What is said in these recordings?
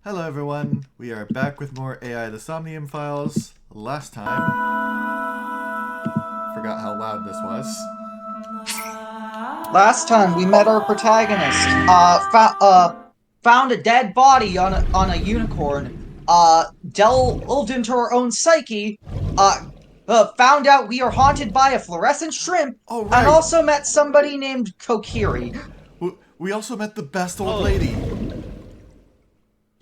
Hello everyone, we are back with more AI the Somnium files. Last time, forgot how loud this was. Last time we met our protagonist, found a dead body on a unicorn, delved into our own psyche, found out we are haunted by a fluorescent shrimp, Oh and right, also met somebody named Kokiri. we also met the best old Oh. lady.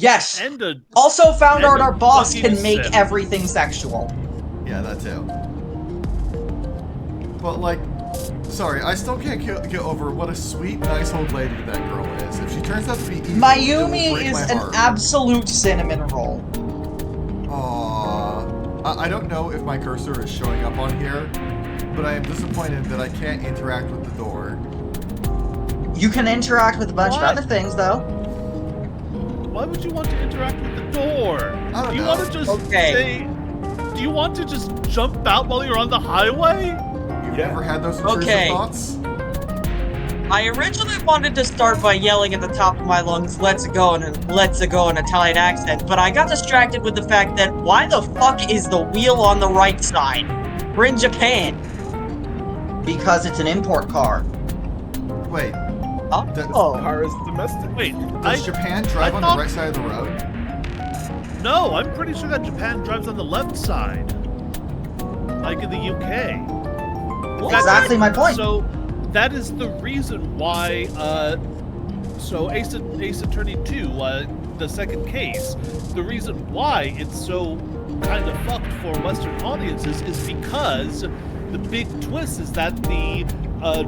Yes. And a Also found out and a our boss fucking can make simp. everything sexual. Yeah, that too. But like, sorry, I still can't get over what a sweet, nice old lady that girl is. If she turns out to be evil, it will Mayumi break is my an heart. absolute cinnamon roll. Aww. I don't know if my cursor is showing up on here, but I am disappointed that I can't interact with the door. You can interact with a bunch of What? other things, though. Why would you want to interact with the door? I don't Do you know. want to just Okay. say? Do you want to just jump out while you're on the highway? You've never had those intrusive Okay. thoughts? I originally wanted to start by yelling at the top of my lungs, let's go in an Italian accent, but I got distracted with the fact that why the fuck is the wheel on the right side? We're in Japan. Because it's an import car. Wait, Oh. Car is domestic. Wait, does Japan drive on the thought- right side of the road? No, I'm pretty sure that Japan drives on the left side, like in the UK. Well, exactly my point. So that is the reason why. So Ace Attorney 2, the second case, the reason why it's so kind of fucked for Western audiences is because the big twist is that the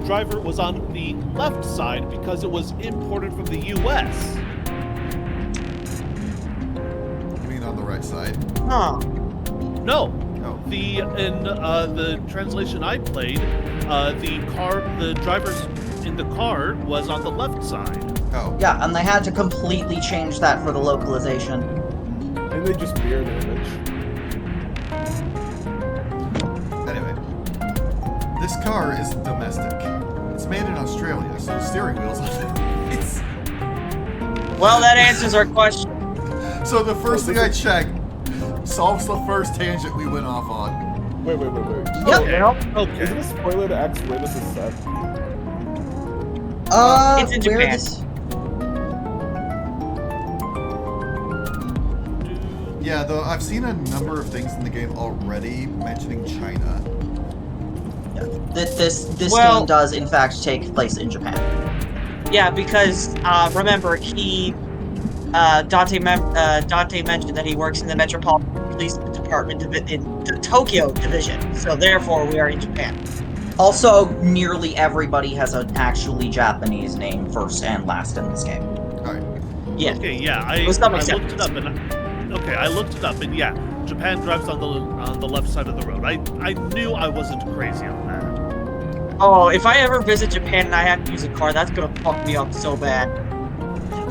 driver was on the left side because it was imported from the U.S. You mean on the right side? Huh. No, Oh. the translation I played, the driver in the car was on the left side. Oh. Yeah, and they had to completely change that for the localization. And they just mirror the image. Anyway. This car is domestic. It's made in Australia, so the steering wheel's on it. Well, that answers our question. So the first thing I checked solves the first tangent we went off on. Wait. Yep. Okay. Is it a spoiler to ask where this is set? It's in where Japan. this... Yeah, though I've seen a number of things in the game already mentioning China. This Well- game does in fact take place in Japan. Yeah, because remember Dante mentioned that he works in the Metropolitan Police Department in the Tokyo division, so therefore we are in Japan. Also, nearly everybody has an actually Japanese name first and last in this game. Alright. Yeah. Okay, yeah, I With some looked it exceptions. up I looked it up and yeah, Japan drives on the left side of the road. I knew I wasn't crazy on that. Oh, if I ever visit Japan and I have to use a car, that's gonna fuck me up so bad.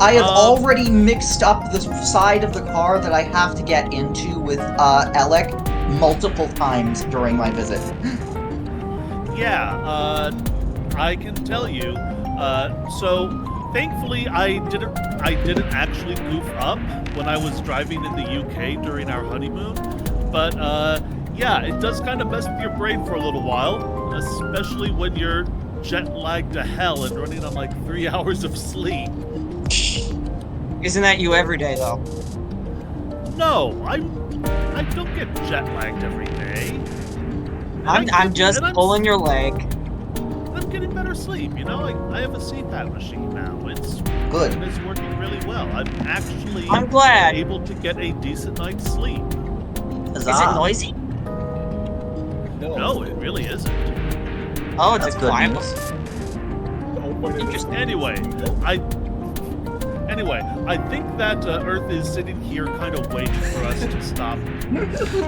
I have already mixed up the side of the car that I have to get into with Alec multiple times during my visit. Yeah, I can tell you. So thankfully, I didn't actually goof up when I was driving in the UK during our honeymoon. But yeah, it does kind of mess with your brain for a little while, especially when you're jet lagged to hell and running on like 3 hours of sleep. Isn't that you every day, though? No, I don't get jet lagged every day. And I'm just and pulling your leg. I'm getting better sleep. You know, I have a CPAP machine now. Good. It's working really well. I'm actually I'm glad. able to get a decent night's sleep. Is it Huzzah. noisy? No, it really isn't. Oh, it's That's a good climb. news. The whole point of this Interesting. Anyway, I think that Earth is sitting here kind of waiting for us to stop.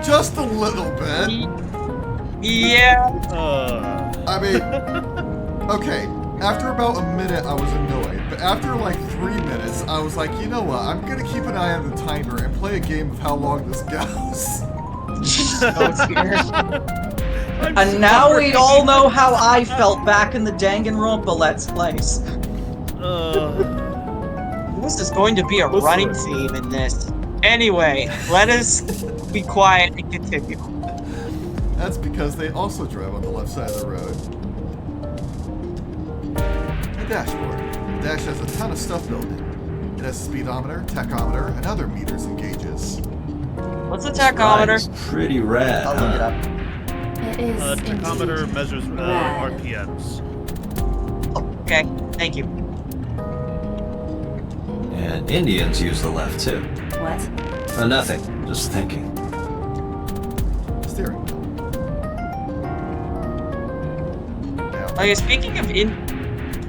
Just a little bit. Yeah. I mean, okay, after about a minute I was annoyed, but after like 3 minutes I was like, you know what, I'm gonna keep an eye on the timer and play a game of how long this goes. And now we all know how I felt back in the Danganronpa Let's Plays. This is going to be a running theme in this. Anyway, let us be quiet and continue. That's because they also drive on the left side of the road. A dashboard. The dash has a ton of stuff built in. It has a speedometer, tachometer, and other meters and gauges. What's the tachometer? It's pretty rad, I'll look it up. It is Tachometer indeed measures rad. RPMs. Okay, thank you. And Indians use the left too. What? Nothing. Just thinking. Steering wheel. Now, Okay, speaking of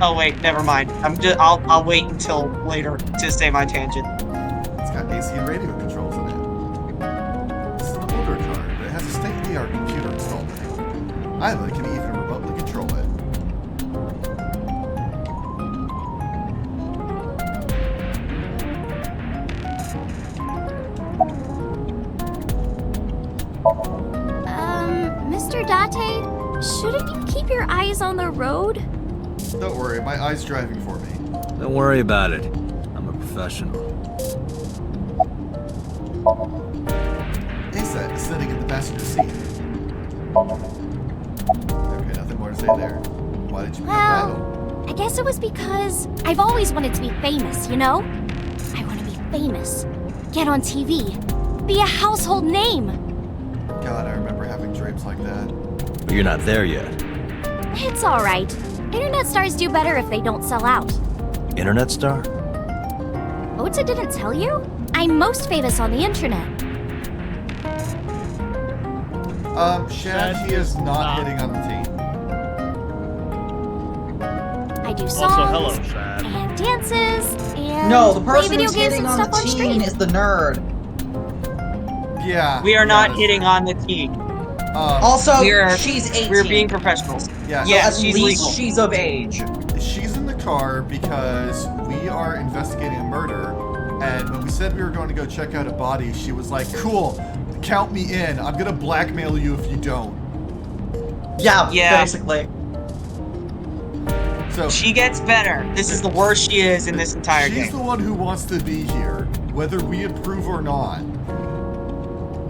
oh wait, never mind. I'll wait until later to say my tangent. it's got AC and radio controls in it. This is an older car, but it has a state-of-the-art computer installed in it. Isla can even remotely control it. Mr. Date, shouldn't you keep your eyes on the road? Don't worry, my eye's driving for me. Don't worry about it. I'm a professional. Asa is sitting in the passenger seat. Okay, nothing more to say there. Why did you become idol? Well, I guess it was because I've always wanted to be famous, you know? I want to be famous. Get on TV. Be a household name. God, I remember having dreams like that. But you're not there yet. It's alright. Internet stars do better if they don't sell out. Internet star? Ota didn't tell you? I'm most famous on the internet. Shad, he is not hitting on the team. I do songs Also, hello, Shad. and dances and No, the play person video who's games hitting and on the stuff on team stream. is the nerd. Yeah. We are not that's hitting true. on the team. Also, We're- she's 18. We're being professionals. Yeah, Yeah, At she's least legal. she's of age. she's in the car because we are investigating a murder, and when we said we were going to go check out a body, she was like, "Cool, count me in. I'm gonna blackmail you if you don't." Yeah, Yeah. basically. So She gets better. This is the worst she is in this entire she's game. the one who wants to be here, whether we approve or not.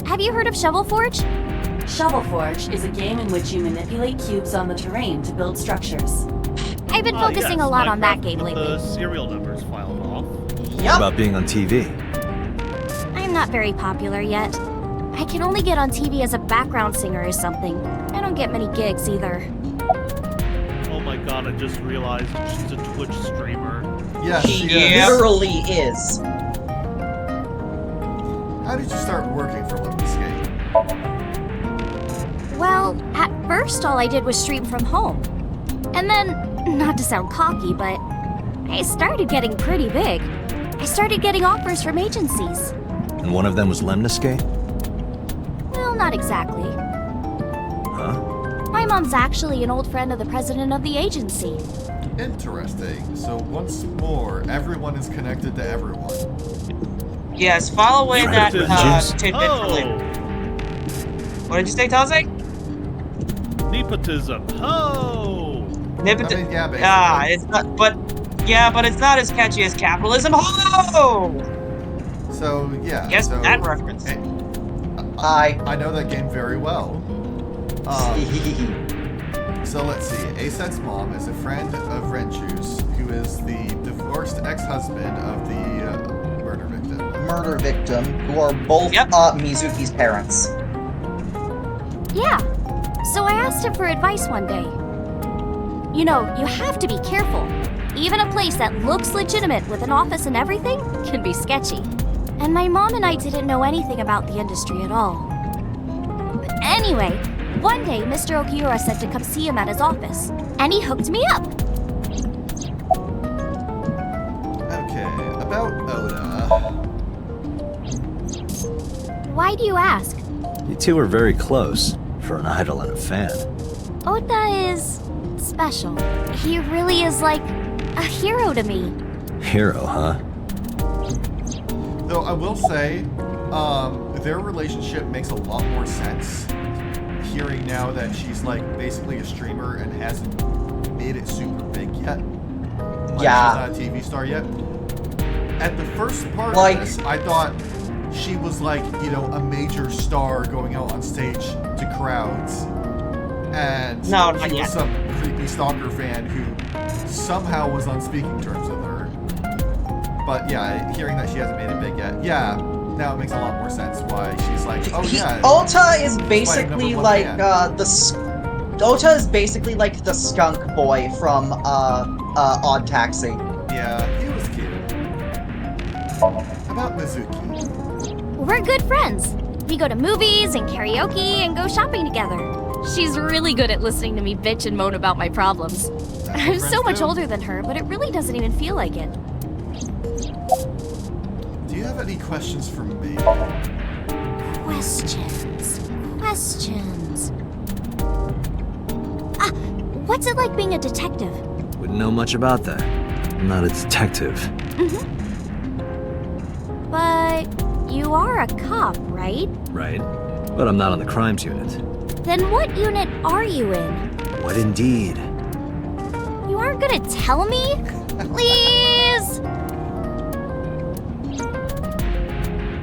Have you heard of Shovel Forge? Shovel Forge is a game in which you manipulate cubes on the terrain to build structures. I've been Ah, focusing yes, a lot on that Minecraft game with lately. The serial numbers filed off. What Yep. about being on TV? I'm not very popular yet. I can only get on TV as a background singer or something. I don't get many gigs either. Oh my god, I just realized she's a Twitch streamer. Yeah, she Yeah. is. Literally is. How did you start working for Limp Skate? Well, at first all I did was stream from home. And then, not to sound cocky, but I started getting pretty big. I started getting offers from agencies. And one of them was Lemniscape? Well, not exactly. Huh? My mom's actually an old friend of the president of the agency. Interesting. So once more, everyone is connected to everyone. Yes, file away that Juice. tidbit for later. Oh, What did you say, Taze? nepotism. Oh, Nepotism. I mean, yeah, basically. Ah, it's not, but it's not as catchy as capitalism. Oh! So yeah. Yes, so, that reference. I know that game very well. So let's see. Aset's mom is a friend of Renchu's, who is the divorced ex-husband of the murder victim. Murder victim, who are both Yep. Mizuki's parents. Yeah. So I asked him for advice one day. You know, you have to be careful. Even a place that looks legitimate with an office and everything can be sketchy. And my mom and I didn't know anything about the industry at all. But anyway, one day Mr. Okiura said to come see him at his office, and he hooked me up. Okay, about Oda. Why do you ask? You two are very close, for an idol and a fan. Ota is special. He really is like a hero to me. Hero, huh? Though I will say, their relationship makes a lot more sense. Hearing now that she's like basically a streamer and hasn't made it super big yet. Like, Yeah. she's not a TV star yet. at the first part Like- of this, I thought she was like, you know, a major star going out on stage to crowds. And No, not she yet. was some creepy stalker fan who somehow was on speaking terms with her. But yeah, hearing that she hasn't made it big yet, yeah, now it makes a lot more sense why she's like, oh yeah. Ota is number basically one like fan. Ota is basically like the skunk boy from Odd Taxi. Yeah, he was cute. How about Mizuki? We're good friends. We go to movies and karaoke and go shopping together. She's really good at listening to me bitch and moan about my problems. That's what I'm so friends much do. older than her, but it really doesn't even feel like it. Do you have any questions for me? Questions. Ah, what's it like being a detective? Wouldn't know much about that. I'm not a detective. But you are a cop, right? Right. But I'm not on the crimes unit. Then what unit are you in? What indeed? You aren't gonna tell me? Please?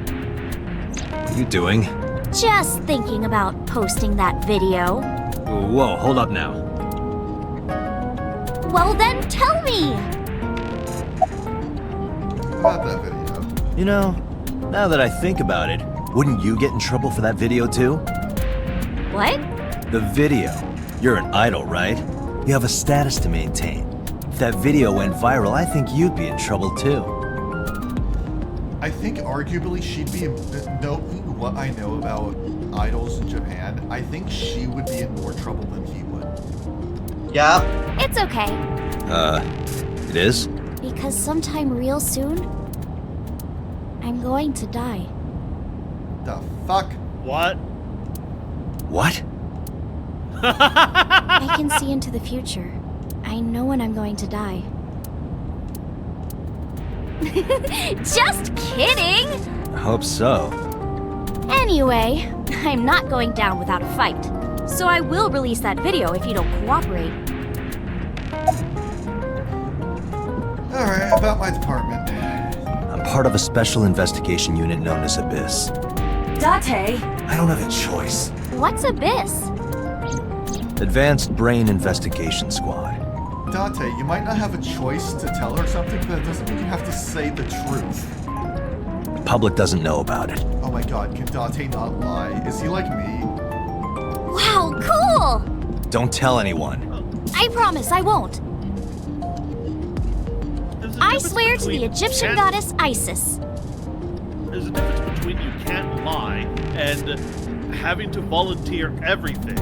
What are you doing? Just thinking about posting that video. Whoa, hold up now. Well then tell me! About that video. You know, now that I think about it, wouldn't you get in trouble for that video too? What? The video. You're an idol, right? You have a status to maintain. If that video went viral, I think you'd be in trouble too. I think arguably she'd be, knowing what I know about idols in Japan, I think she would be in more trouble than he would. Yeah. It's okay. It is? Because sometime real soon, I'm going to die. The fuck? What? What? I can see into the future. I know when I'm going to die. Just kidding! I hope so. Anyway, I'm not going down without a fight. So I will release that video if you don't cooperate. Alright, about my department. I'm part of a special investigation unit known as Abyss. Date, I don't have a choice. What's Abyss? Advanced Brain Investigation Squad. Dante, you might not have a choice to tell her something, but that doesn't mean you have to say the truth. The public doesn't know about it. Oh my god, can Dante not lie? Is he like me? Wow, cool! Don't tell anyone. I promise I won't. There's a I difference swear to the between Egyptian can't- goddess Isis. There's a difference between you can't lie and having to volunteer everything.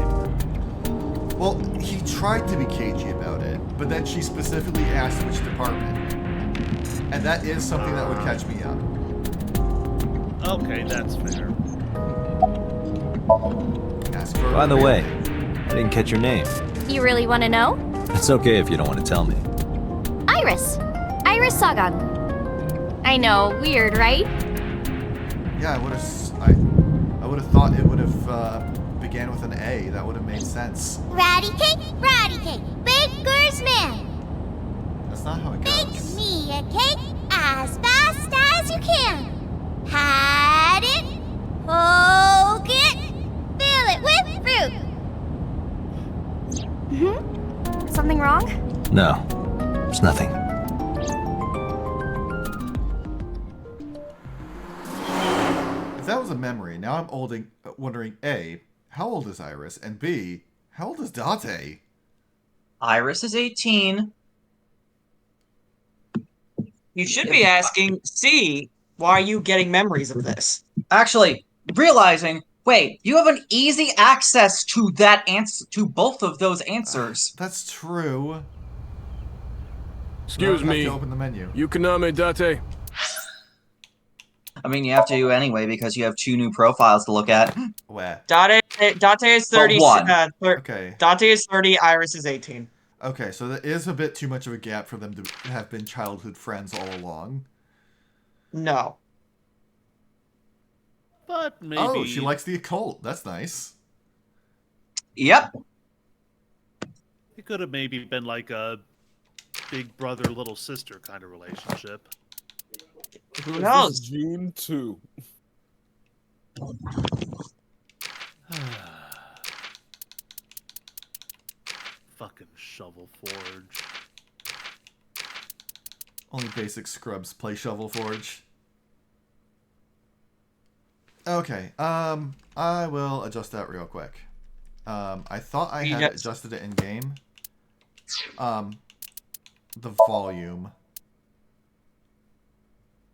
Well, he tried to be cagey about it, but then she specifically asked which department. And that is something that would catch me up. Okay, that's fair. Ask for By the way, everything. I didn't catch your name. You really want to know? It's okay if you don't want to tell me. Iris. Iris Sagan. I know, weird, right? Yeah, I would have thought it would have began with an A. That would have made sense. Ratty cake, baker's man. That's not how it Bake goes. me a cake as fast as you can. Hide it, poke it, fill it with fruit. Something wrong? No, it's nothing. If that was a memory, now I'm wondering A, how old is Iris? And B, how old is Date? Iris is 18. You should be asking, C, why are you getting memories of this? Actually, realizing, wait, you have an easy access to that answer, to both of those answers. That's true. Excuse I have me. to open the menu. Yukaname Date. I mean, you have to anyway because you have two new profiles to look at. Where? Date is 30. one. Okay. Date is 30, Iris is 18. Okay, so there is a bit too much of a gap for them to have been childhood friends all along. No. But maybe. Oh, she likes the occult. That's nice. Yep. It could have maybe been like a big brother, little sister kind of relationship. Who Is knows? this June 2. Fucking Shovel Forge. Only basic scrubs play Shovel Forge. Okay, I will adjust that real quick. I thought I had adjusted it in game. The volume.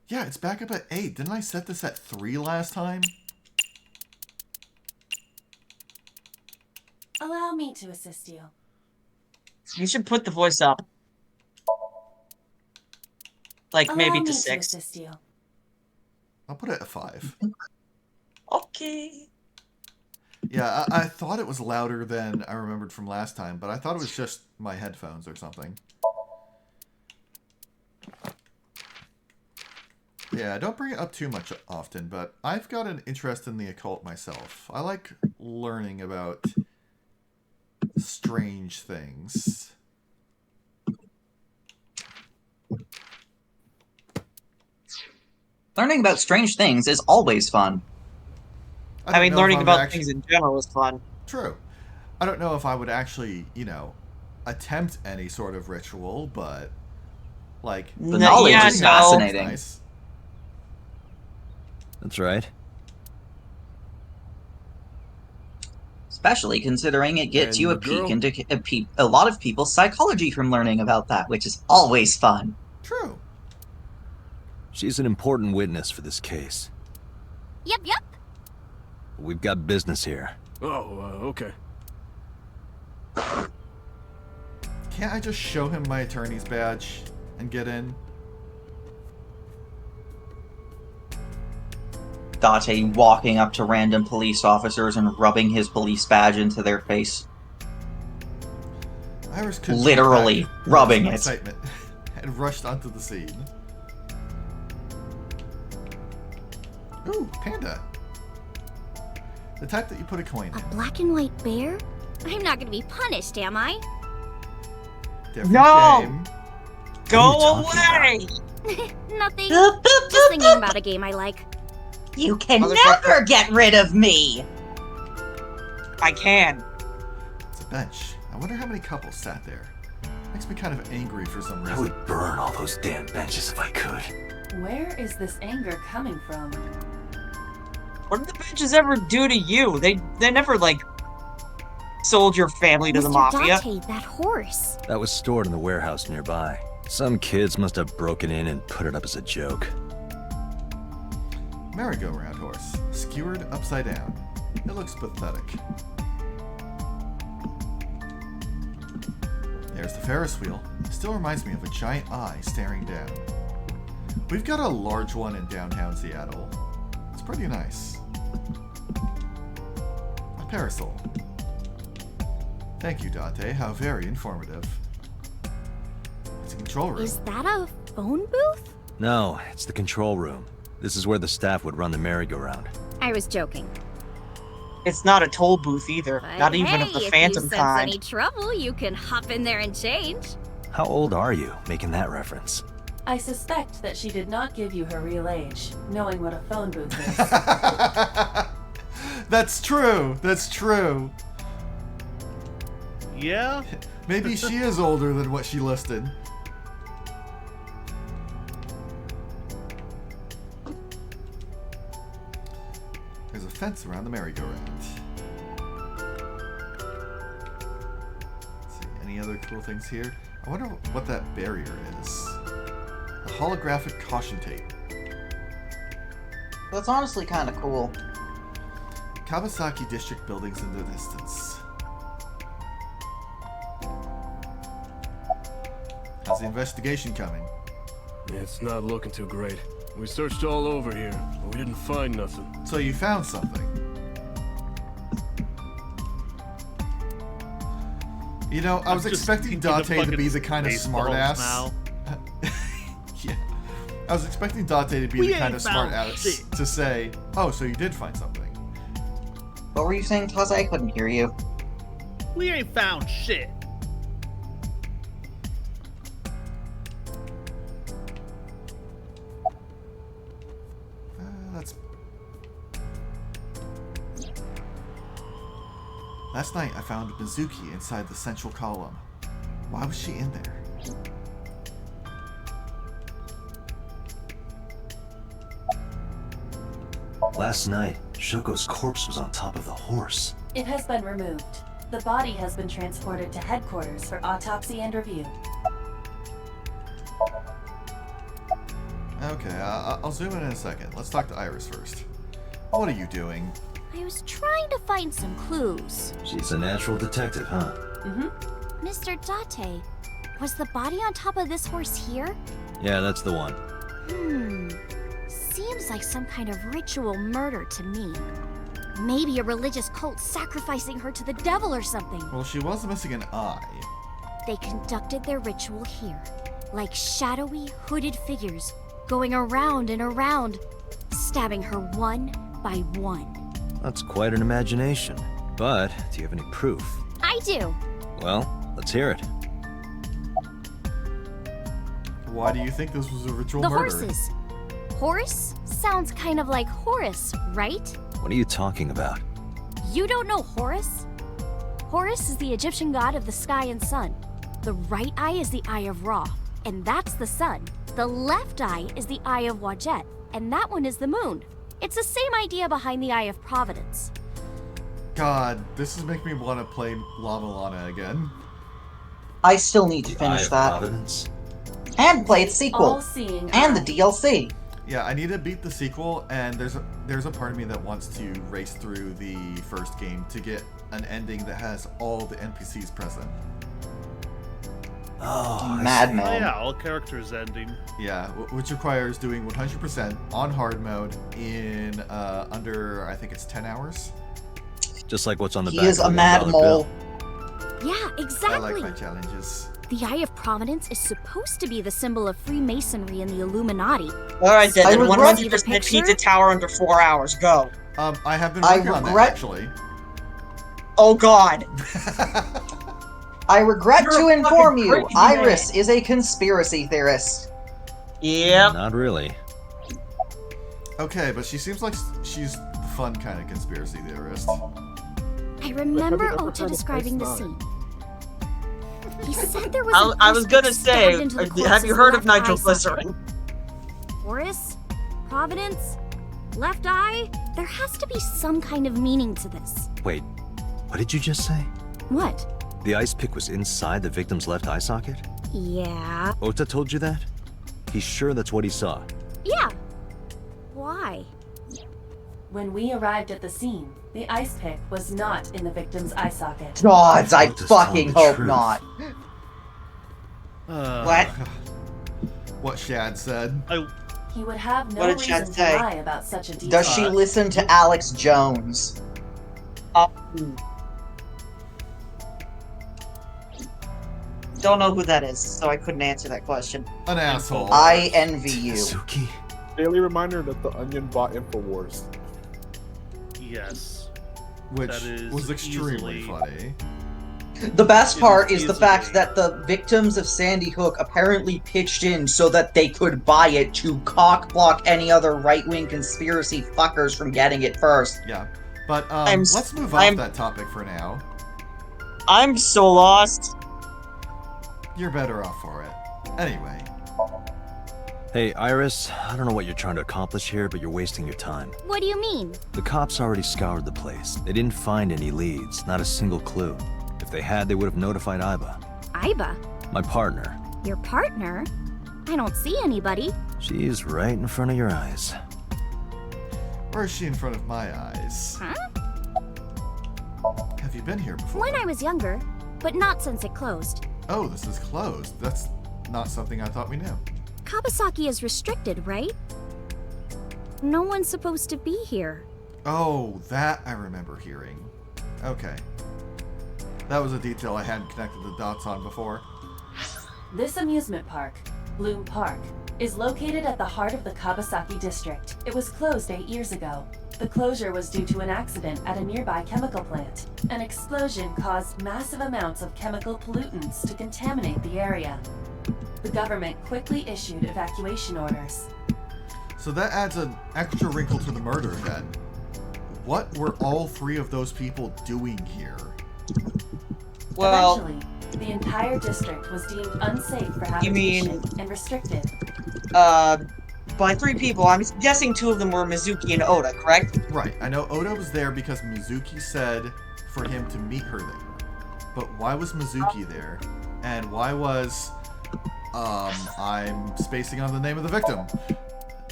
Yeah, it's back up at 8. Didn't I set this at 3 last time? Allow me to assist you. You should put the voice up. Like Allow maybe me to to 6. assist you. I'll put it at 5. Okay. Yeah, I thought it was louder than I remembered from last time, but I thought it was just my headphones or something. Yeah, don't bring it up too much often, but I've got an interest in the occult myself. I like learning about strange things. Learning about strange things is always fun. I mean, learning about things in general is fun. True. I don't know if I would actually, attempt any sort of ritual, but, like... The knowledge is fascinating. Nice. That's right. Especially considering it gets you a peek into a lot of people's psychology from learning about that, which is always fun. True. She's an important witness for this case. Yep. We've got business here. Oh, okay. Can't I just show him my attorney's badge and get in? Date walking up to random police officers and rubbing his police badge into their face. Iris could literally rubbing it. Excitement and rushed onto the scene. Ooh, panda. The type that you put a coin in. A black and white bear? I'm not gonna be punished, am I? Different No! game. Go away! Nothing. Just thinking about a game I like. You can never get rid of me! I can. It's a bench. I wonder how many couples sat there. Makes me kind of angry for some reason. I would burn all those damn benches if I could. Where is this anger coming from? What did the benches ever do to you? They never, like, sold your family to the mafia. Date, that horse. That was stored in the warehouse nearby. Some kids must have broken in and put it up as a joke. Merry-go-round horse, skewered upside down. It looks pathetic. There's the Ferris wheel. Still reminds me of a giant eye staring down. We've got a large one in downtown Seattle. It's pretty nice. A parasol. Thank you, Date. How very informative. It's a control room. Is that a phone booth? No, it's the control room. This is where the staff would run the merry-go-round. I was joking. It's not a toll booth either. But Not even hey, of the if Phantom you sense kind. any trouble, you can hop in there and change. How old are you, making that reference? I suspect that she did not give you her real age, knowing what a phone booth is. That's true. That's true. Yeah? Maybe she is older than what she listed. There's a fence around the merry-go-round. Let's see, any other cool things here? I wonder what that barrier is. A holographic caution tape. That's honestly kind of cool. Kawasaki District buildings in the distance. How's the investigation coming? It's not looking too great. We searched all over here, but we didn't find nothing. So you found something. You know, I was expecting Date to be the kind of smartass. Yeah. I was expecting Date to be the kind of smartass to say, oh, so you did find something. What were you saying, Taza? I couldn't hear you. We ain't found shit. Last night I found Mizuki inside the central column. Why was she in there? Last night, Shoko's corpse was on top of the horse. It has been removed. The body has been transported to headquarters for autopsy and review. Okay, I'll zoom in a second. Let's talk to Iris first. What are you doing? I was trying to find some clues. She's a natural detective, huh? Mm-hmm. Mr. Date, was the body on top of this horse here? Yeah, that's the one. Seems like some kind of ritual murder to me. Maybe a religious cult sacrificing her to the devil or something. Well, she was missing an eye. They conducted their ritual here, like shadowy, hooded figures, going around and around, stabbing her one by one. That's quite an imagination. But, do you have any proof? I do. Well, let's hear it. Why do you think this was a ritual The murder? horses. Horse sounds kind of like Horus, right? What are you talking about? You don't know Horus? Horus is the Egyptian god of the sky and sun. The right eye is the eye of Ra, and that's the sun. The left eye is the eye of Wajet, and that one is the moon. It's the same idea behind the eye of Providence. God, this is making me want to play Lama Lana again. I still need to Eye finish of that. Providence? And play its sequel. All-seeing And the eye. DLC. Yeah, I need to beat the sequel, and there's a part of me that wants to race through the first game to get an ending that has all the NPCs present. Oh, I see. Oh Madman. yeah, all characters ending. Yeah, which requires doing 100% on hard mode in under, I think it's 10 hours. Just like what's on the He back is of a the mad $1 mole. bill. Yeah, I exactly. like my challenges. The Eye of Providence is supposed to be the symbol of Freemasonry and the Illuminati. Alright then, I then regret- 100% Picture? Pizza Tower under 4 hours. Go. I have been I working on that, regret- actually. Oh god. I regret You're to a inform fucking you, crazy man. Iris is a conspiracy theorist. Yep. Not really. Okay, but she seems like she's the fun kind of conspiracy theorist. I remember ever Ota heard of describing the Ice scene. He said there was I was gonna say, have you heard of nitroglycerin? Horus? Providence? Left eye? There has to be some kind of meaning to this. Wait, what did you just say? What? The ice pick was inside the victim's left eye socket? Yeah. Ota told you that? He's sure that's what he saw. Yeah. Why? When we arrived at the scene, the ice pick was not in the victim's eye socket. Gods, I Ota's fucking telling the hope truth. not. What? What Shad said. He would have no What did Chad reason to say? lie about such a detail. Does she listen to Alex Jones? Don't know who that is, so I couldn't answer that question. An asshole. I envy you. Suki? Daily reminder that the Onion bought InfoWars. Yes. Which that is was extremely easily- funny. The best It part is is the fact easily- that the victims of Sandy Hook apparently pitched in so that they could buy it to cockblock any other right-wing conspiracy fuckers from getting it first. Yeah. But I'm- let's move off I'm- that topic for now. I'm so lost. You're better off for it. Anyway. Hey, Iris, I don't know what you're trying to accomplish here, but you're wasting your time. What do you mean? The cops already scoured the place. They didn't find any leads, not a single clue. If they had, they would have notified Iba, Iba? my partner. Your partner? I don't see anybody. She's right in front of your eyes. Where is she in front of my eyes? Huh? Have you been here before? When I was younger, but not since it closed. Oh, this is closed. That's not something I thought we knew. Kawasaki is restricted, right? No one's supposed to be here. Oh, that I remember hearing. Okay. That was a detail I hadn't connected the dots on before. This amusement park, Bloom Park, is located at the heart of the Kawasaki district. It was closed 8 years ago. The closure was due to an accident at a nearby chemical plant. An explosion caused massive amounts of chemical pollutants to contaminate the area. The government quickly issued evacuation orders. So that adds an extra wrinkle to the murder then. What were all three of those people doing here? Well, Eventually, the entire district was deemed unsafe for You mean- habitation and restricted. by 3 people, I'm guessing 2 of them were Mizuki and Oda, correct? Right. I know Oda was there because Mizuki said for him to meet her there. But why was Mizuki there? And why was I'm spacing on the name of the victim.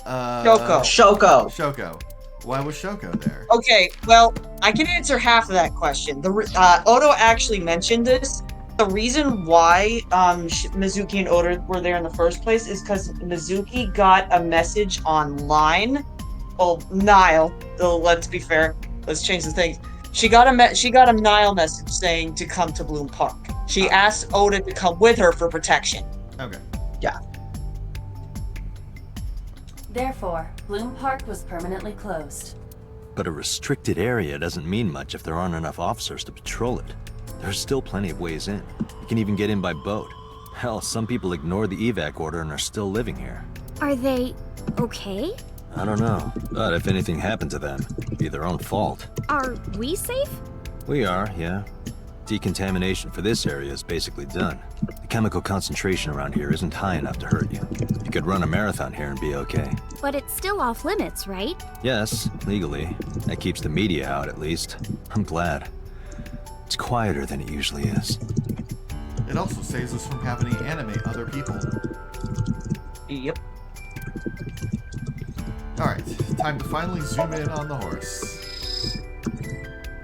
Shoko. Shoko. Why was Shoko there? Okay, well, I can answer half of that question. Odo actually mentioned this. The reason why Mizuki and Oda were there in the first place is because Mizuki got a message online. Well, Nile. Though, let's be fair. Let's change the things. She got a Nile message saying to come to Bloom Park. She asked Oda to come with her for protection. Okay. Yeah. Therefore, Bloom Park was permanently closed. But a restricted area doesn't mean much if there aren't enough officers to patrol it. There's still plenty of ways in. You can even get in by boat. Hell, some people ignore the evac order and are still living here. Are they okay? I don't know, but if anything happened to them, it'd be their own fault. Are we safe? We are, yeah. Decontamination for this area is basically done. The chemical concentration around here isn't high enough to hurt you. You could run a marathon here and be okay. But it's still off limits, right? Yes, legally. That keeps the media out, at least. I'm glad. It's quieter than it usually is. It also saves us from having to animate other people. Yep. Alright, time to finally zoom in on the horse.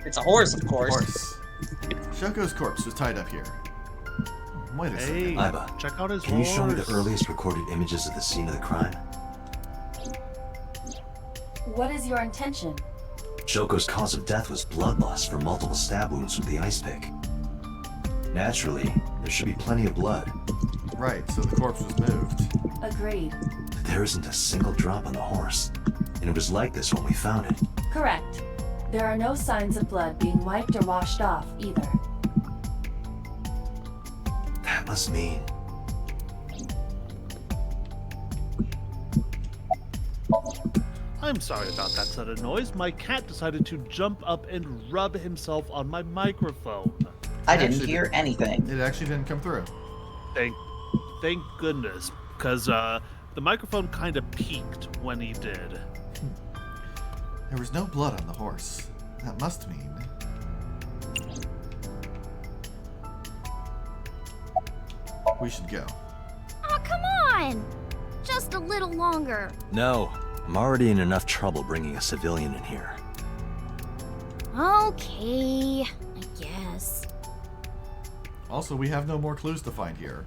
It's a horse, of course. Horse. Shoko's corpse was tied up here. Wait a Hey, second. Iba, check out his can you show me the horse. earliest recorded images of the scene of the crime? What is your intention? Shoko's cause of death was blood loss from multiple stab wounds from the ice pick. Naturally, there should be plenty of blood. Right, so the corpse was moved. Agreed. But there isn't a single drop on the horse. And it was like this when we found it. Correct. There are no signs of blood being wiped or washed off, either. That must mean... I'm sorry about that sudden noise. My cat decided to jump up and rub himself on my microphone. I didn't Actually, hear anything. It actually didn't come through. Thank goodness, because the microphone kind of peaked when he did. There was no blood on the horse. That must mean... we should go. Oh, come on! Just a little longer. No, I'm already in enough trouble bringing a civilian in here. Okay, I guess. Also, we have no more clues to find here.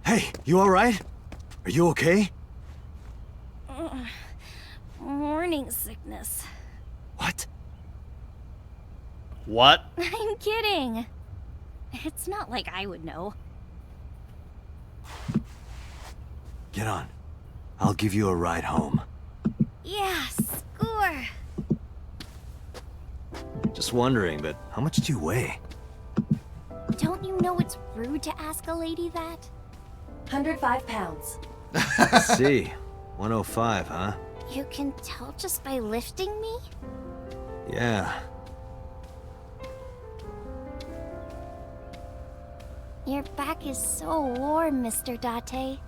Hey, you alright? Are you okay? Morning sickness. What? What? I'm kidding. It's not like I would know. Get on. I'll give you a ride home. Yeah, score. Just wondering, but how much do you weigh? Don't you know it's rude to ask a lady that? 105 pounds. See, 105, huh? You can tell just by lifting me? Yeah. Your back is so warm, Mr. Date.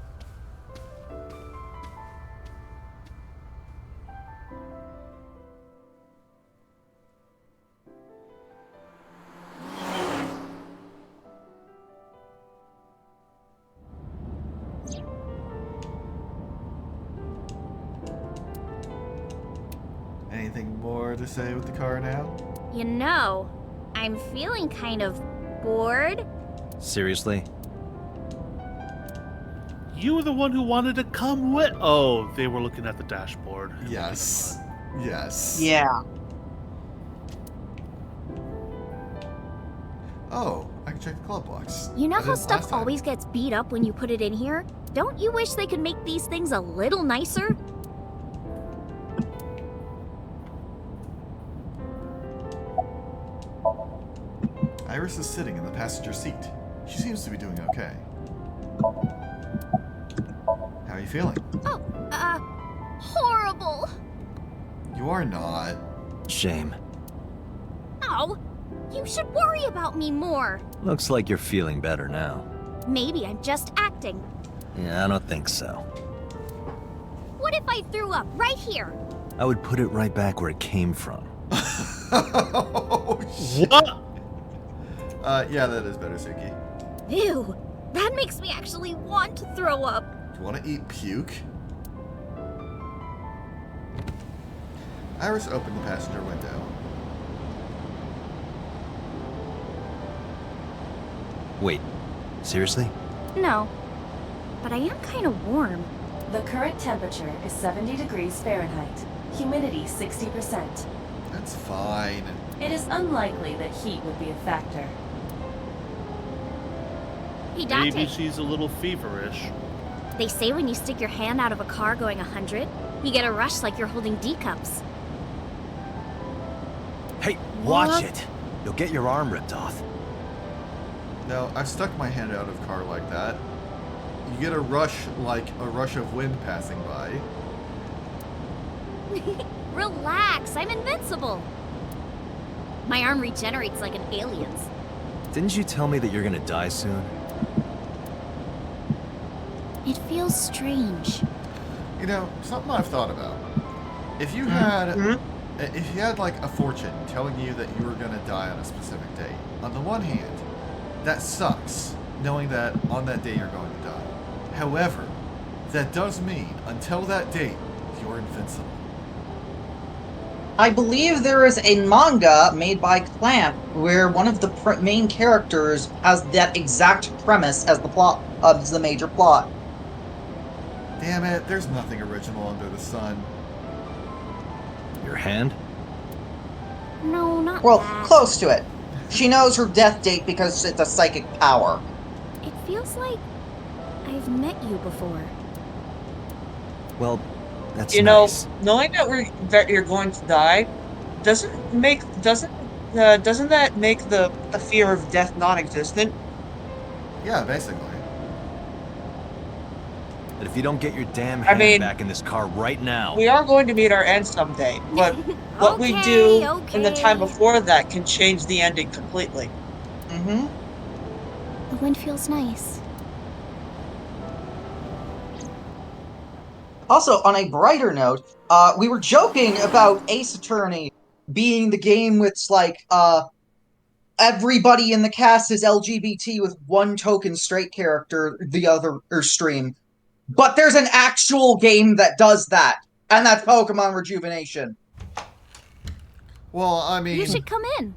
Anything more to say with the car now? You know, I'm feeling kind of bored. Seriously? You were the one who wanted to come with. Oh, they were looking at the dashboard. Yes. Yes. Yeah. Oh, I can check the glove box. You know I how didn't stuff last time. always gets beat up when you put it in here? Don't you wish they could make these things a little nicer? Iris is sitting in the passenger seat. She seems to be doing okay. How are you feeling? Oh, horrible. You are not. Shame. Oh, you should worry about me more. Looks like you're feeling better now. Maybe I'm just acting. Yeah, I don't think so. What if I threw up right here? I would put it right back where it came from. Oh, shit. What? Yeah, that is better, Suki. Ew, that makes me actually want to throw up. Do you want to eat puke? Iris opened the passenger window. Wait, seriously? No, but I am kind of warm. The current temperature is 70 degrees Fahrenheit. Humidity 60%. That's fine. It is unlikely that heat would be a factor. Hey, Maybe Dante, she's a little feverish. they say when you stick your hand out of a car going 100, you get a rush like you're holding D cups. Hey, watch What? it! You'll get your arm ripped off. No, I've stuck my hand out of car like that. You get a rush like a rush of wind passing by. Relax, I'm invincible. My arm regenerates like an alien's. Didn't you tell me that you're gonna die soon? It feels strange. You know, something I've thought about. If you had like a fortune telling you that you were gonna die on a specific date, on the one hand, that sucks, knowing that on that day you're going to die. However, that does mean until that date, you're invincible. I believe there is a manga made by Clamp where one of the main characters has that exact premise as the plot of the major plot. Damn it, there's nothing original under the sun. Your hand? No, not Well, that. close to it. She knows her death date because it's a psychic power. It feels like I've met you before. Well, that's You know, nice. knowing that you're going to die doesn't that make the fear of death non-existent? Yeah, basically. But if you don't get your damn I hand mean, back in this car right now... We are going to meet our end someday, but what we do in the time okay. before that can change the ending completely. Mm-hmm. The wind feels nice. Also, on a brighter note, we were joking about Ace Attorney being the game with, like, everybody in the cast is LGBT with one token straight character, the other, or stream. But there's an actual game that does that, and that's Pokemon Rejuvenation. Well, I mean, You should come in.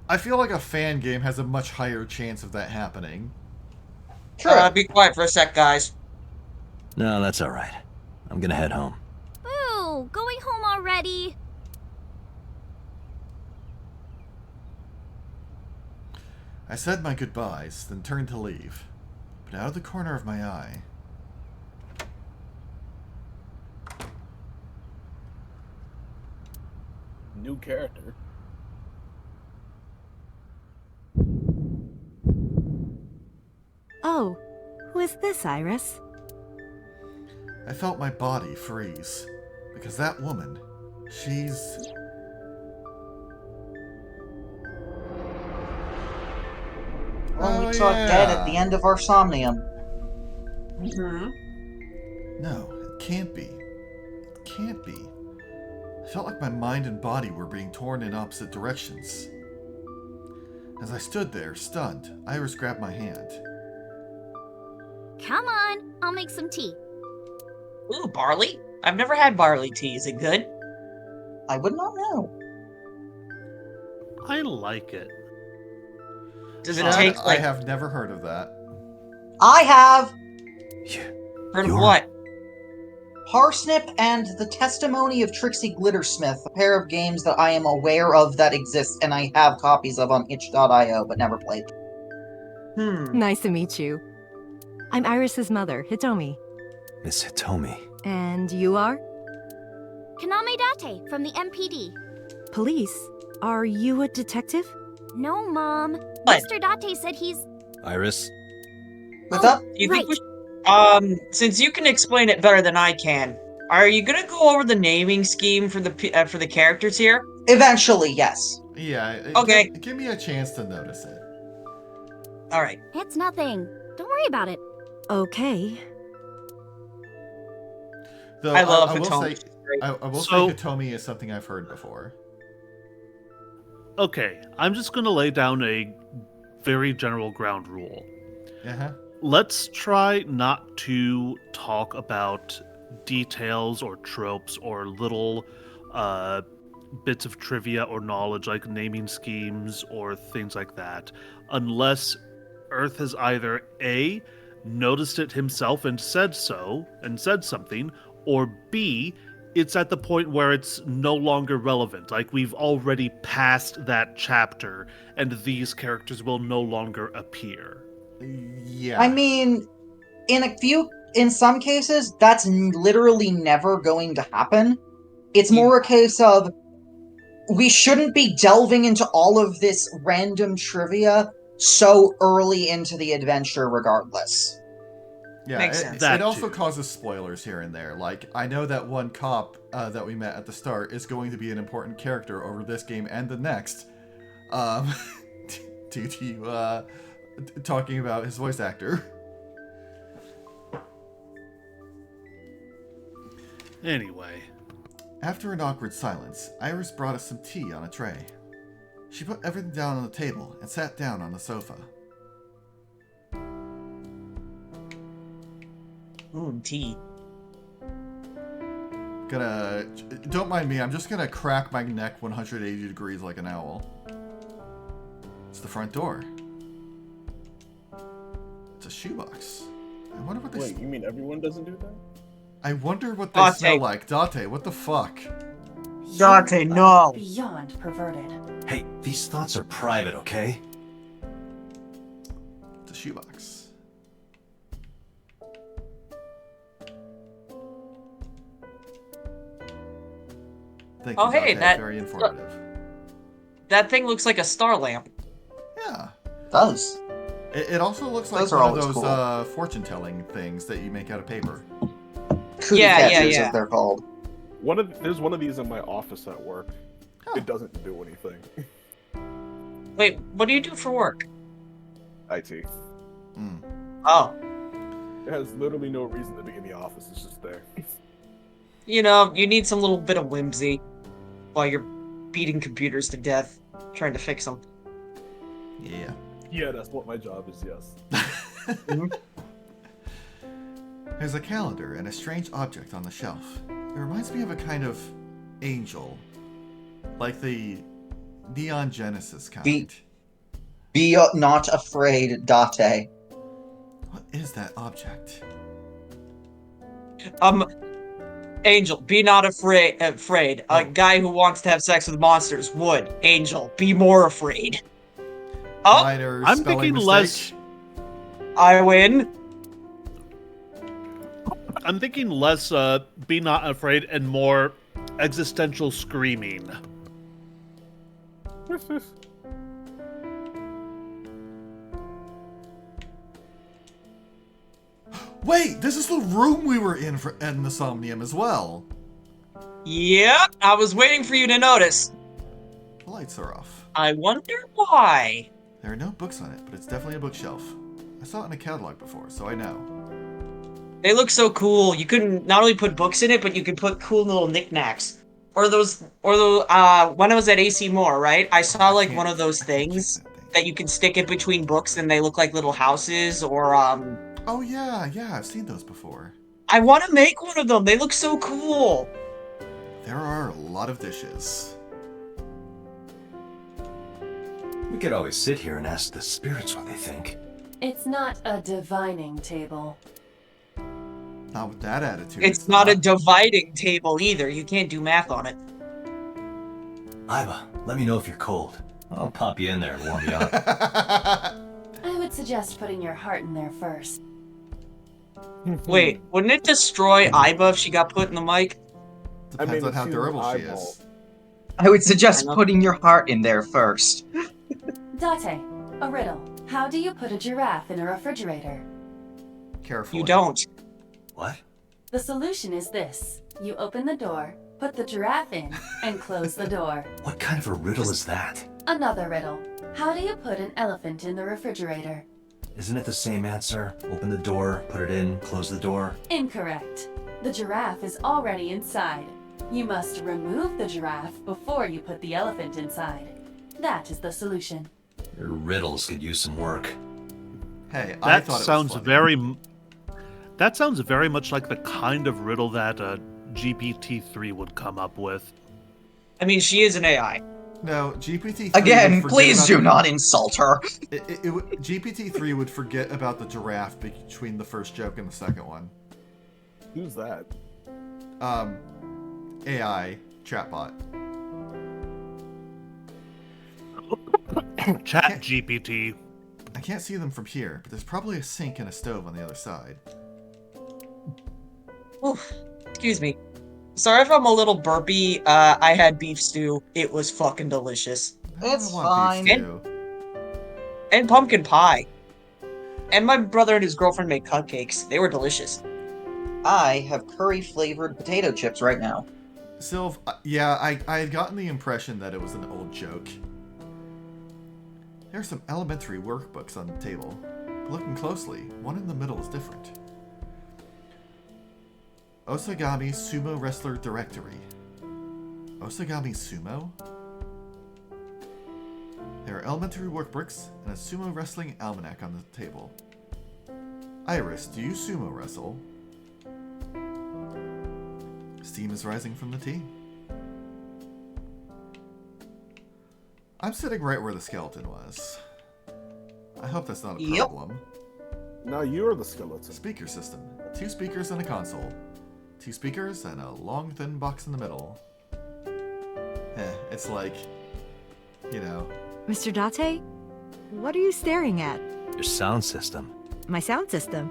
I feel like a fan game has a much higher chance of that happening. True. Be quiet for a sec, guys. No, that's alright. I'm gonna head home. Boo! Going home already? I said my goodbyes, then turned to leave. But out of the corner of my eye... New character. Oh, who is this, Iris? I felt my body freeze. Because that woman, she's... When we saw dead at the end of our Somnium. Mm-hmm. No, it can't be. It can't be. I felt like my mind and body were being torn in opposite directions. As I stood there, stunned, Iris grabbed my hand. Come on, I'll make some tea. Ooh, barley? I've never had barley tea. Is it good? I would not know. I like it. Does it Chad, take, I like, have never heard of that. I have heard of You're- what? Parsnip and The Testimony of Trixie Glittersmith, a pair of games that I am aware of that exist and I have copies of on itch.io but never played. Nice to meet you. I'm Iris's mother, Hitomi. Miss Hitomi. And you are? Kaname Date from the MPD. Police? Are you a detective? No, Mom. What? Mr. Date said he's... Iris? What's up? You right. think we since you can explain it better than I can, are you gonna go over the naming scheme for the characters here? Eventually, yes. Yeah. Okay. Give me a chance to notice it. All right. It's nothing. Don't worry about it. Okay. Though I love I will Hitomi. say, I will So- say Hitomi is something I've heard before. Okay, I'm just going to lay down a very general ground rule. Uh-huh. Let's try not to talk about details or tropes or little bits of trivia or knowledge like naming schemes or things like that unless Earth has either A, noticed it himself and said so and said something, or B, it's at the point where it's no longer relevant. Like we've already passed that chapter and these characters will no longer appear. Yeah. I mean, in some cases, that's literally never going to happen. It's more a case of we shouldn't be delving into all of this random trivia so early into the adventure, regardless. Yeah, Makes sense. That it also too. causes spoilers here and there. Like, I know that one cop that we met at the start is going to be an important character over this game and the next. Due to talking about his voice actor. Anyway. After an awkward silence, Iris brought us some tea on a tray. She put everything down on the table and sat down on the sofa. Ooh, tea. Don't mind me, I'm just gonna crack my neck 180 degrees like an owl. It's the front door. It's a shoebox. I wonder what they Wait, you mean everyone doesn't do that? I wonder what they smell like. Date, what the fuck? Dante, no. Beyond perverted. Hey, these thoughts are private, okay? It's a shoebox. Thank you, Oh, hey, Date. that- Very informative. That thing looks like a star lamp. Yeah. It does. It also looks like Those are one of always those cool. fortune-telling things that you make out of paper. Cootie Yeah, catchers, yeah. as they're called. There's one of these in my office at work. Oh. It doesn't do anything. Wait, what do you do for work? IT. Mm. Oh. It has literally no reason to be in the office. It's just there. You know, you need some little bit of whimsy while you're beating computers to death, trying to fix them. Yeah. Yeah, that's what my job is, yes. There's a calendar and a strange object on the shelf. It reminds me of a kind of angel. Like the Neon Genesis kind. Be not afraid, Date. What is that object? Angel, be not afraid. A Oh. guy who wants to have sex with monsters would. Angel, be more afraid. Oh, Minor I'm spelling thinking mistake. less. I win. I'm thinking less be not afraid and more existential screaming. Wait, this is the room we were in the Somnium as well. Yep, I was waiting for you to notice. The lights are off. I wonder why. There are no books on it, but it's definitely a bookshelf. I saw it in a catalog before, so I know. They look so cool. You can not only put books in it, but you can put cool little knickknacks. When I was at AC Moore, right? I saw like one of those things that you can stick in between books and they look like little houses or Oh yeah, I've seen those before. I want to make one of them. They look so cool. There are a lot of dishes. We could always sit here and ask the spirits what they think. It's not a divining table. Not with that attitude. It's not a dividing table either. You can't do math on it. Iva, let me know if you're cold. I'll pop you in there and warm you up. I would suggest putting your heart in there first. Wait, wouldn't it destroy Iba if she got put in the mic? Depends on how it's durable your she eyeball. is. I would suggest I know. putting your heart in there first. Date, a riddle. How do you put a giraffe in a refrigerator? Carefully. You don't. What? The solution is this. You open the door, Put the giraffe in and close the door. What kind of a riddle is that? Another riddle. How do you put an elephant in the refrigerator? Isn't it the same answer? Open the door, put it in, close the door. Incorrect. The giraffe is already inside. You must remove the giraffe before you put the elephant inside. That is the solution. Your riddles could use some work. Hey, I That thought it sounds was funny. very. That sounds very much like the kind of riddle that GPT-3 would come up with. I mean, she is an AI. No, GPT-3 Again, would forget please about do the- not insult her. GPT-3 would forget about the giraffe between the first joke and the second one. Who's that? AI chatbot. Chat GPT. I can't see them from here, but there's probably a sink and a stove on the other side. Oof. Excuse me. Sorry if I'm a little burpy. I had beef stew. It was fucking delicious. It's I want beef fine. stew. And pumpkin pie. And my brother and his girlfriend made cupcakes. They were delicious. I have curry-flavored potato chips right now. Sylv, yeah, I had gotten the impression that it was an old joke. There are some elementary workbooks on the table. But looking closely, one in the middle is different. Osagami Sumo Wrestler Directory. Osagami Sumo? There are elementary workbooks and a sumo wrestling almanac on the table. Iris, do you sumo wrestle? Steam is rising from the tea. I'm sitting right where the skeleton was. I hope that's not a Yep. problem. Now you're the skeleton. Speaker system. 2 speakers and a console. 2 speakers and a long thin box in the middle. It's like, you know. Mr. Date? What are you staring at? Your sound system. My sound system.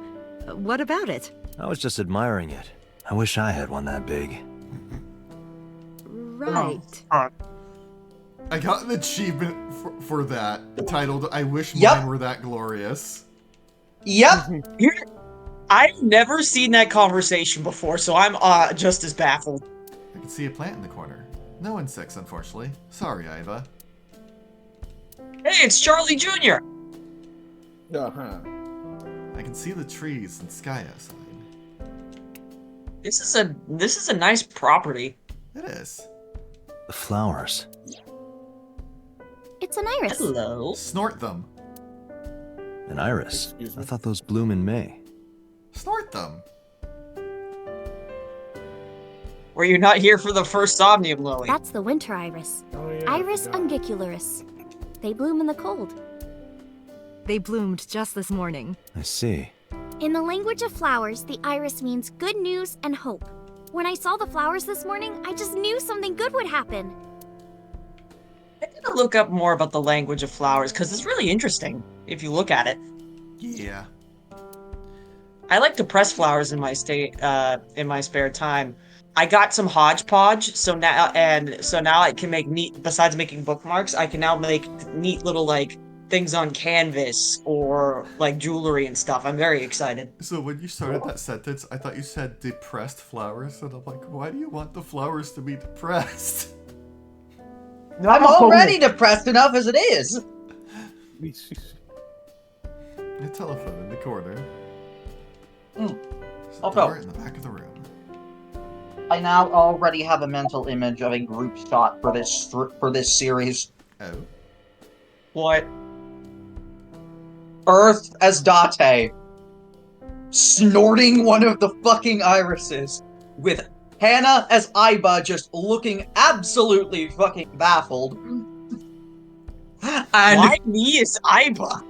What about it? I was just admiring it. I wish I had one that big. Right. I got an achievement for that, titled I Wish Yep. Mine Were That Glorious. Yep. I've never seen that conversation before, so I'm just as baffled. I can see a plant in the corner. No insects, unfortunately. Sorry, Iva. Hey, it's Charlie Jr. Uh-huh. I can see the trees and sky outside. This is a nice property. It is. The flowers. It's an iris. Hello. Snort them. An iris. Excuse me? I thought those bloom in May. Snort them. Were you not here for the first Somnium, Lily? That's the winter iris. Oh, yeah, I Iris forgot. ungicularis. They bloom in the cold. They bloomed just this morning. I see. In the language of flowers, the iris means good news and hope. When I saw the flowers this morning, I just knew something good would happen. I need to look up more about the language of flowers, because it's really interesting, if you look at it. Yeah. I like to press flowers in my spare time. I got some hodgepodge, so now I can make neat. Besides making bookmarks, I can now make neat little like things on canvas or like jewelry and stuff. I'm very excited. So when you started that sentence, I thought you said depressed flowers, and I'm like, why do you want the flowers to be depressed? I'm already depressed enough as it is. A telephone in the corner. There's a Okay. door in the back of the room. I now already have a mental image of a group shot for this series. Oh. What? Earth as Date, snorting one of the fucking irises, with Hannah as Iba just looking absolutely fucking baffled. And Why me is Iba?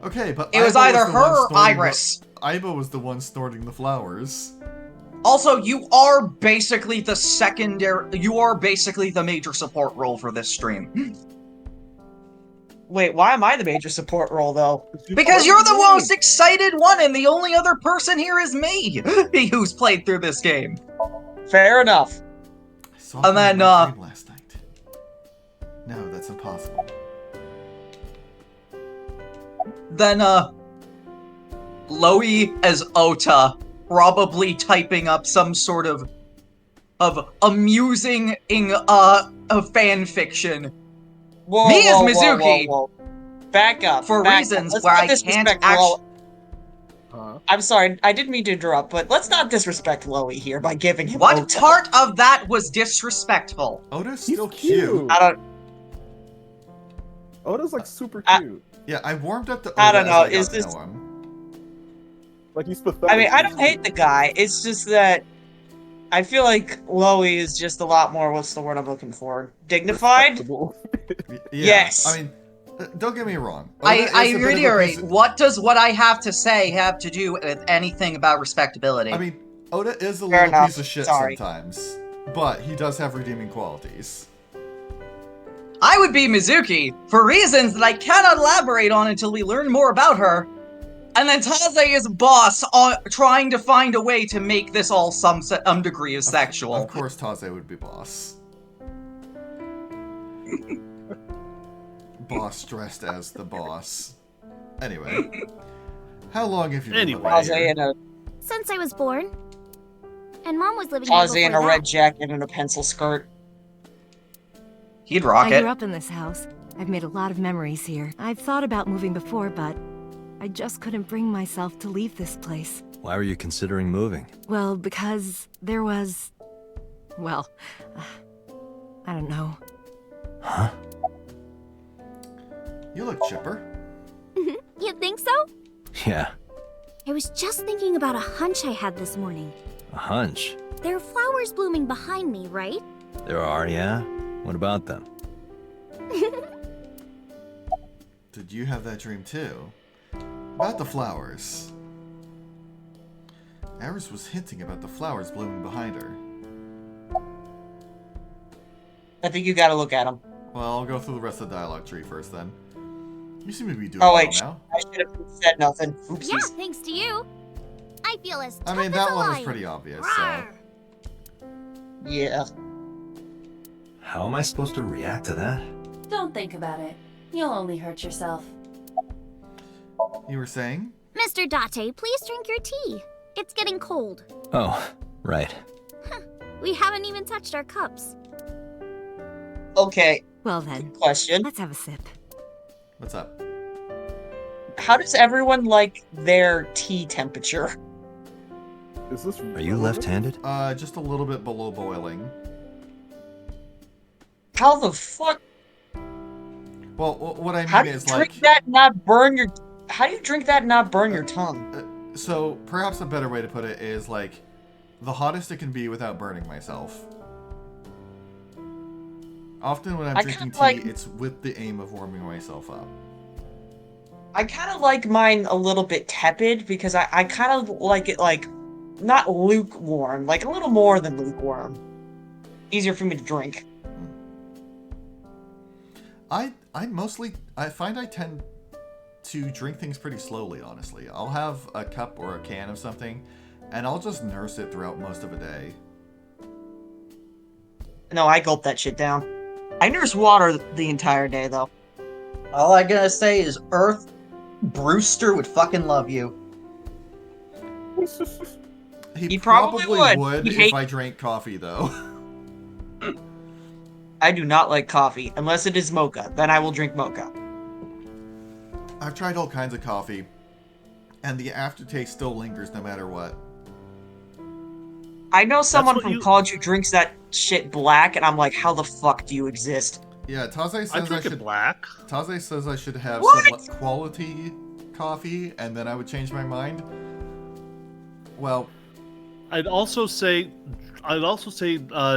Okay, but it was Iva either the one her or snorting the- Iris. Iva was the one snorting the flowers. Also, you are basically the major support role for this stream. Wait, why am I the major support role though? Because you're the most excited one, and the only other person here is me, who's played through this game. Fair enough. I saw And him then, in my dream last night. No, that's impossible. Then, Loey as Ota, probably typing up some sort of of amusing a fan fiction. Whoa, Me as whoa, Mizuki, whoa, whoa. Back up. for back reasons up. Let's where not I can't disrespect actually. I'm sorry, I didn't mean to interrupt, but let's not disrespect Loey here by giving him What Ota. part of that was disrespectful? Oda's He's still cute. I don't. Oda's like super I- cute. Yeah, I warmed up to Oda I don't know, as I got is to this- know him. Like he's pathetic. I mean, I but don't he's hate the guy. It's just that I feel like Loey is just a lot more. What's the word I'm looking for? Dignified. respectable. Yeah, Yes. I mean, don't get me wrong. Oda I is a bit of a reiterate, piece of- what does what I have to say have to do with anything about respectability? I mean, Oda is a Fair little enough. piece of shit Sorry. sometimes, but he does have redeeming qualities. I would be Mizuki, for reasons that I cannot elaborate on until we learn more about her. And then Taze is boss trying to find a way to make this all some degree of sexual. Of course, Taze would be boss. Boss dressed as the boss. Anyway, how long have you been living Taze here? in a Since I was born. And Mom was living here Taze in before a that. red jacket and a pencil skirt. He'd rock I it. grew up in this house. I've made a lot of memories here. I've thought about moving before, but I just couldn't bring myself to leave this place. Why were you considering moving? Well, because there was... Well, I don't know. Huh? You look chipper. You think so? Yeah, I was just thinking about a hunch I had this morning. a hunch. There are flowers blooming behind me, right? There are, yeah? What about them? Did you have that dream too? About the flowers. Iris was hinting about the flowers blooming behind her. I think you gotta look at him. Well, I'll go through the rest of the dialogue tree first then. You seem to be doing Oh well wait, now. I should have said nothing. Oopsies. Yeah, thanks to you. I feel as I tough mean, as that a one was lion. pretty obvious, Rawr. Yeah. How am I supposed to react to that? Don't think about it. You'll only hurt yourself. so. You were saying? Mr. Date, please drink your tea. It's getting cold. Oh, right. We haven't even touched our cups. Okay, Well then, question. let's have a sip. What's up? How does everyone like their tea temperature? Is this? Are you left-handed? Just a little bit below boiling. How the fuck? Well, what I How mean do you is drink like... that and not burn your? How do you drink that and not burn your tongue? So, perhaps a better way to put it is like, the hottest it can be without burning myself. Often when I'm I drinking kinda tea, like- it's with the aim of warming myself up. I kind of like mine a little bit tepid because I kind of like it like not lukewarm, like a little more than lukewarm. Easier for me to drink. I find I tend to drink things pretty slowly, honestly. I'll have a cup or a can of something, and I'll just nurse it throughout most of a day. No, I gulp that shit down. I nurse water the entire day though. All I gotta say is Earth Brewster would fucking love you. He probably probably would. He if hate- I drank coffee, though. I do not like coffee unless it is mocha. Then I will drink mocha. I've tried all kinds of coffee, and the aftertaste still lingers no matter what. I know someone what from you- college who drinks that shit black, and I'm like, how the fuck do you exist? Yeah, Taze I says I drink it should. black. Taze says I should have What? some quality coffee, and then I would change my mind. Well, I'd also say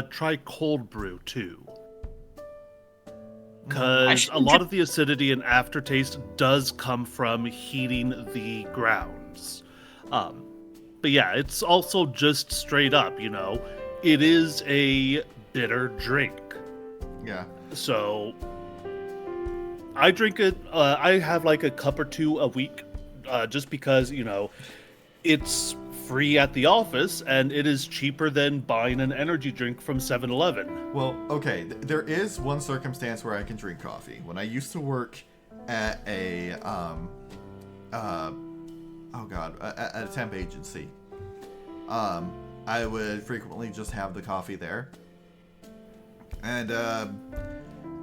try cold brew too, I because should a lot of the acidity and aftertaste does come from heating the grounds. But yeah, it's also just straight up, it is a bitter drink. yeah. So I drink it. I have like a cup or two a week, just because it's free at the office and it is cheaper than buying an energy drink from 7-Eleven. Well, okay, there is one circumstance where I can drink coffee. When I used to work at a, at a temp agency, I would frequently just have the coffee there. And,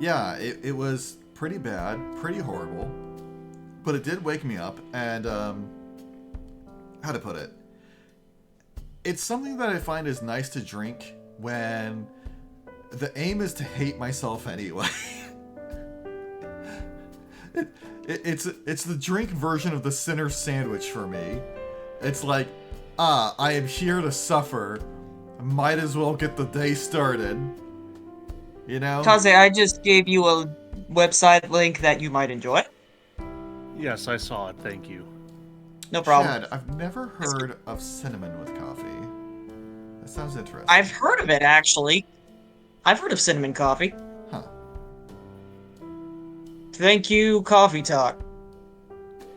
yeah, it was pretty bad, pretty horrible. But it did wake me up, and, how to put it? It's something that I find is nice to drink when the aim is to hate myself anyway. It's the drink version of the sinner sandwich for me. It's like, I am here to suffer. Might as well get the day started. You know? Kaze, I just gave you a website link that you might enjoy. Yes, I saw it. Thank you. No problem. Chad, I've never heard of cinnamon with coffee. That sounds interesting. I've heard of it, actually. I've heard of cinnamon coffee. Huh. Thank you, Coffee Talk.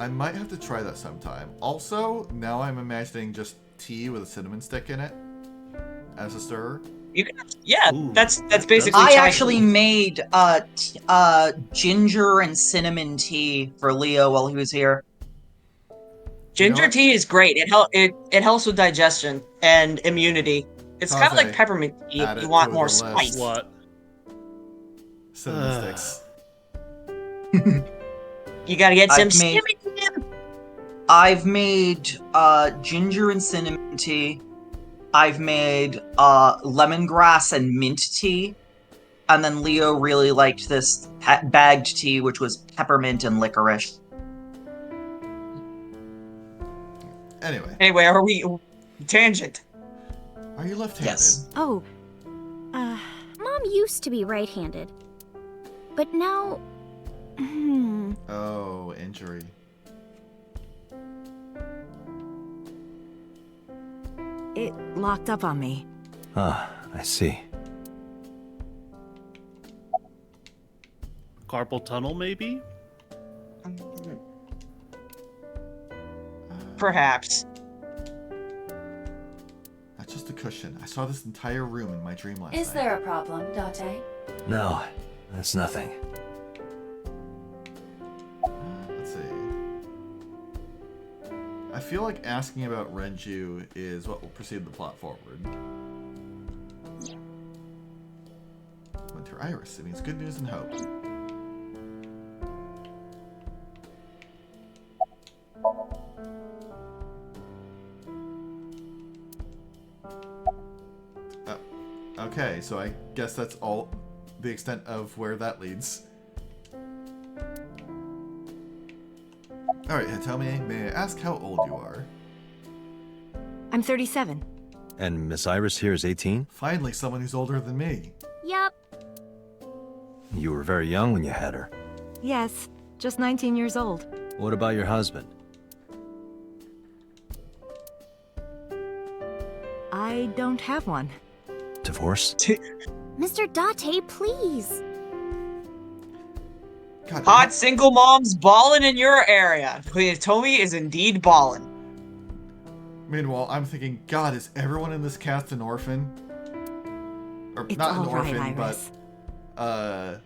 I might have to try that sometime. Also, now I'm imagining just tea with a cinnamon stick in it as a stirrer. You can, yeah, Ooh, that's that basically. I chai actually tea. made ginger and cinnamon tea for Leo while he was here. Ginger what? tea is great. It helps with digestion and immunity. It's kind of Kaze, like peppermint tea add if it you want to more the spice. list. What? Cinnamon sticks. You gotta get some I've made- cinnamon. I've made ginger and cinnamon tea. I've made lemongrass and mint tea. And then Leo really liked this bagged tea, which was peppermint and licorice. Anyway, Are we tangent? are you left-handed? Yes. Oh, Mom used to be right-handed, but now... Oh, injury. it locked up on me. Ah, I see. Carpal tunnel, maybe? Perhaps. That's just a cushion. I saw this entire room in my dream last night. Is there a problem, Date? No, that's nothing. Let's see. I feel like asking about Renju is what will proceed the plot forward. Winter Iris. It means good news and hope. Okay, so I guess that's all the extent of where that leads. Alright, tell me, may I ask how old you are? I'm 37. And Miss Iris here is 18? Finally, someone who's older than me. Yep. You were very young when you had her. Yes, just 19 years old. What about your husband? I don't have one. Divorce? Mr. Date, please. God, Hot single moms ballin' in your area. Tomy is indeed ballin'. Meanwhile, I'm thinking, God, is everyone in this cast an orphan? Or It's not an all right, orphan, Iris. but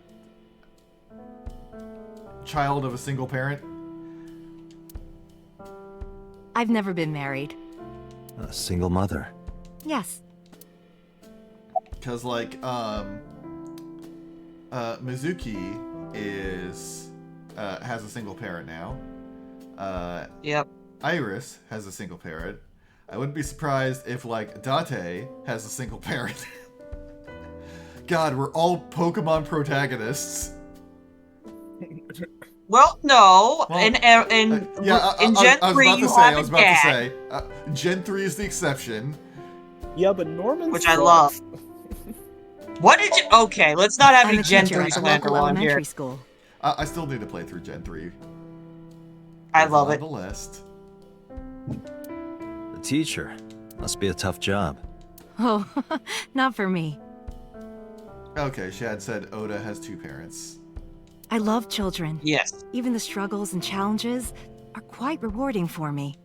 child of a single parent? I've never been married. A single mother. Yes. Because, like, Mizuki is, has a single parent now. Yep. Iris has a single parent. I wouldn't be surprised if, like, Date has a single parent. God, we're all Pokemon protagonists. Well, no. Well, in Gen 3, you I was have a about to dad, say, Gen 3 is the exception. Yeah, but Norman which sucks. I love. What did you? Okay, let's not have I'm any a Gen teacher 3 at the slander local while I'm elementary here. school. I still need to play through Gen 3. I It's love on it. the list. The teacher. Must be a tough job. Oh, not for me. Okay, Shad said Oda has two parents. I love children. Yes. Even the struggles and challenges are quite rewarding for me.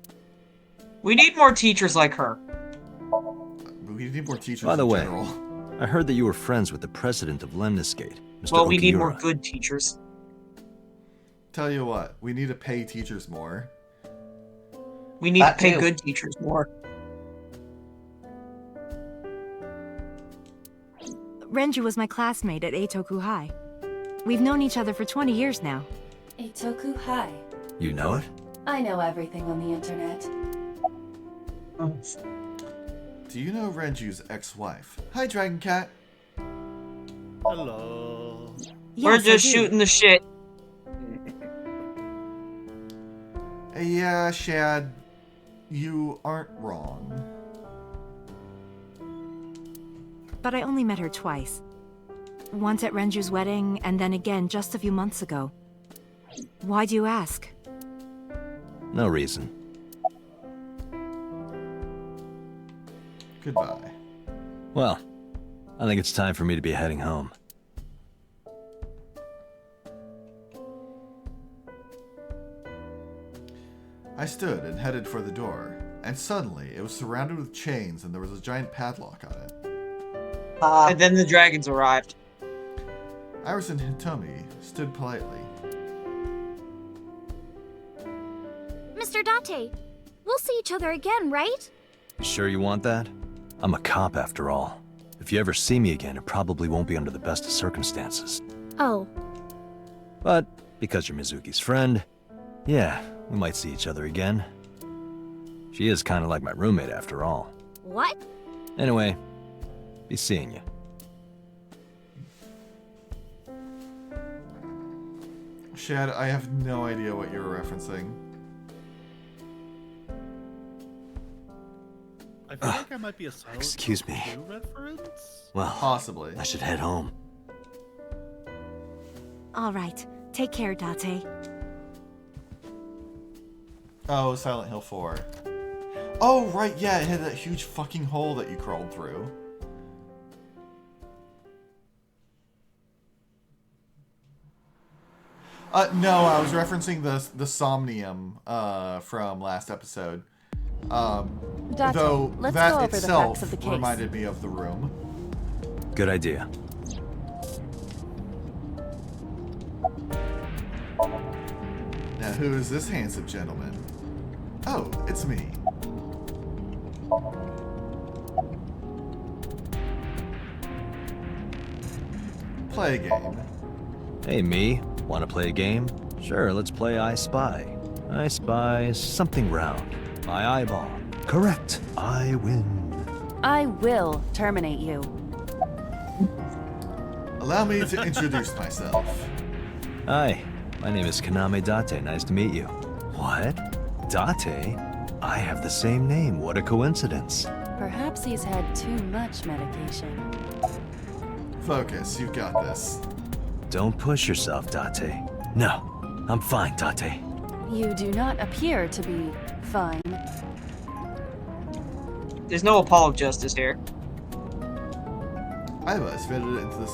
We need more teachers like her. We need more teachers By the in way, general. I heard that you were friends with the president of Lemniscate, Mr. Well, we need more Okiura. good teachers. Tell you what, we need to pay teachers more. We need That to pay too. good teachers more. Renju was my classmate at Eitoku High. We've known each other for 20 years now. Eitoku High. You know it? I know everything on the internet. Do you know Renju's ex-wife? Hi, Dragon Cat. Hello. Yes, We're I just do. shooting the shit. Yeah, Shad, you aren't wrong. But I only met her twice. Once at Renju's wedding, and then again just a few months ago. Why do you ask? No reason. Goodbye. Well, I think it's time for me to be heading home. I stood and headed for the door, and suddenly it was surrounded with chains and there was a giant padlock on it. And then the dragons arrived. Iris and Hitomi stood politely. Mr. Date, we'll see each other again, right? You sure you want that? I'm a cop after all. If you ever see me again, it probably won't be under the best of circumstances. Oh, But because you're Mizuki's friend, yeah, we might see each other again. She is kind of like my roommate after all. what? Anyway, be seeing you. Shad, I have no idea what you're referencing. I feel like I might be a Silent excuse Hill me. 2 reference. Well, Possibly. I should head home. All right. Take care, Date. Oh, Silent Hill 4. Oh, right, yeah, it had that huge fucking hole that you crawled through. No, I was referencing the Somnium from last episode. Date, Though let's that go over the itself facts of the case. reminded me of the room. Good idea. Now, who is this handsome gentleman? Oh, it's me. Play a game. Hey, me. Want to play a game? Sure, let's play I Spy. I spy something round. My eyeball. Correct. I win. I will terminate you. Allow me to introduce myself. Hi, my name is Kaname Date. Nice to meet you. What? Date? I have the same name. What a coincidence. Perhaps he's had too much medication. Focus, you've got this. Don't push yourself, Date. No, I'm fine, Date. You do not appear to be fine. There's no apolog justice here. I was fitted into the